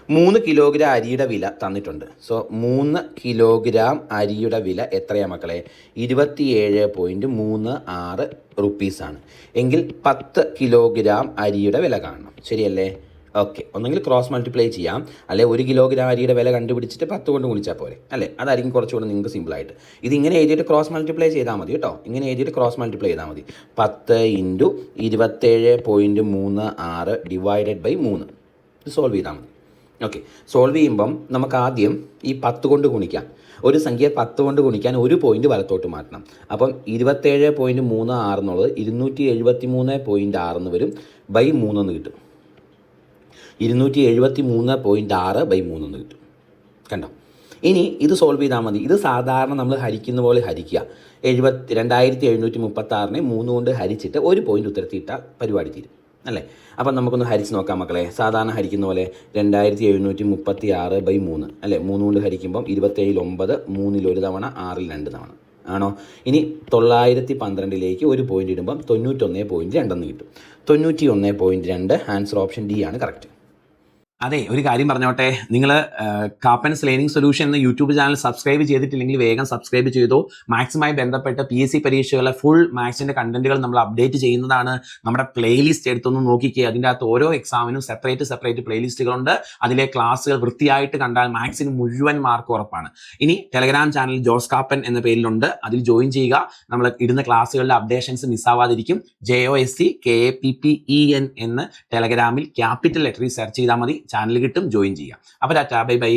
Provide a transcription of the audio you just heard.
3 kilogram അരിയുടെ വില തന്നിട്ടുണ്ട്. സോ 3 കിലോഗ്രാം അരിയുടെ വില എത്രയാണ് മക്കളെ? 27.36 റുപ്പീസാണ്. എങ്കിൽ 10 കിലോഗ്രാം അരിയുടെ വില കാണണം. ശരിയല്ലേ? ഓക്കെ, ഒന്നെങ്കിൽ ക്രോസ് മൾട്ടിപ്ലൈ ചെയ്യാം, അല്ലെ 1 കിലോഗ്രാം അരിയുടെ വില കണ്ടുപിടിച്ചിട്ട് 10 കൊണ്ട് ഗുണിച്ചാൽ പോരെ, അല്ലേ? അതായിരിക്കും കുറച്ചുകൂടെ നിങ്ങൾക്ക് സിമ്പിളായിട്ട്. ഇതിങ്ങനെ എഴുതിയിട്ട് ക്രോസ് മൾട്ടിപ്ലൈ ചെയ്താൽ മതി കേട്ടോ. ഇങ്ങനെ എഴുതിയിട്ട് ക്രോസ് മൾട്ടിപ്ലൈ ചെയ്താൽ മതി. 10 × 27.36 ഡിവൈഡഡ് ബൈ 3. ഇത് സോൾവ് ചെയ്താൽ മതി. ഓക്കെ, സോൾവ് ചെയ്യുമ്പം നമുക്ക് ആദ്യം ഈ 10 കൊണ്ട് ഗുണിക്കാം. ഒരു സംഖ്യ 10 കൊണ്ട് ഗുണിക്കാൻ ഒരു പോയിന്റ് വലത്തോട്ട് മാറ്റണം. അപ്പം 27.36 എന്നുള്ളത് 273.6 എന്ന് വരും, ബൈ 3 എന്ന് കിട്ടും. 273.6 ബൈ 3 എന്ന് കിട്ടും. കണ്ടോ? ഇനി ഇത് സോൾവ് ചെയ്താൽ മതി. ഇത് സാധാരണ നമ്മൾ ഹരിക്കുന്ന പോലെ ഹരിക്കുക. 2736 3 കൊണ്ട് ഹരിച്ചിട്ട് ഒരു പോയിന്റ് ഉത്തരത്തിയിട്ടാൽ പരിപാടി തീരും, അല്ലേ? അപ്പം നമുക്കൊന്ന് ഹരിച്ച് നോക്കാം മക്കളെ. സാധാരണ ഹരിക്കുന്ന പോലെ 2736 ബൈ 3, അല്ലേ? 3 കൊണ്ട് ഹരിക്കുമ്പം 27 9, 3 1 തവണ, 6 2 തവണ ആണോ? ഇനി 912 ഒരു പോയിന്റ് ഇടുമ്പം 91.2 കിട്ടും. 91.2. ആൻസർ ഓപ്ഷൻ ഡി ആണ് കറക്റ്റ്. അതെ, ഒരു കാര്യം പറഞ്ഞോട്ടെ, നിങ്ങൾ കാപ്പൻസ് ലേണിംഗ് സൊല്യൂഷൻ എന്ന യൂട്യൂബ് ചാനൽ സബ്സ്ക്രൈബ് ചെയ്തിട്ടില്ലെങ്കിൽ വേഗം സബ്സ്ക്രൈബ് ചെയ്തോ. മാത്സുമായി ബന്ധപ്പെട്ട PSC പരീക്ഷകളെ ഫുൾ മാത്സിൻ്റെ കണ്ടന്റുകൾ നമ്മൾ അപ്ഡേറ്റ് ചെയ്യുന്നതാണ്. നമ്മുടെ പ്ലേലിസ്റ്റ് എടുത്തൊന്ന് നോക്കിക്കുക. അതിൻ്റെ അകത്ത് ഓരോ എക്സാമിനും സെപ്പറേറ്റ് പ്ലേലിസ്റ്റുകളുണ്ട്. അതിലെ ക്ലാസ്സുകൾ വൃത്തിയായിട്ട് കണ്ടാൽ മാത്സിന് മുഴുവൻ മാർക്ക് ഉറപ്പാണ്. ഇനി ടെലഗ്രാം ചാനൽ ജോസ് കാപ്പൻ എന്ന പേരിലുണ്ട്, അതിൽ ജോയിൻ ചെയ്യുക. നമ്മൾ ഇടുന്ന ക്ലാസ്സുകളുടെ അപ്ഡേഷൻസ് മിസ്സാവാതിരിക്കും. JOSCKAPPEN എന്ന് ടെലഗ്രാമിൽ ക്യാപിറ്റൽ ലെറ്ററിൽ സെർച്ച് ചെയ്താൽ മതി, ചാനൽ കിട്ടും. ജോയിൻ ചെയ്യാം. അപ്പോൾ ടാറ്റാ, ബൈ ബൈ.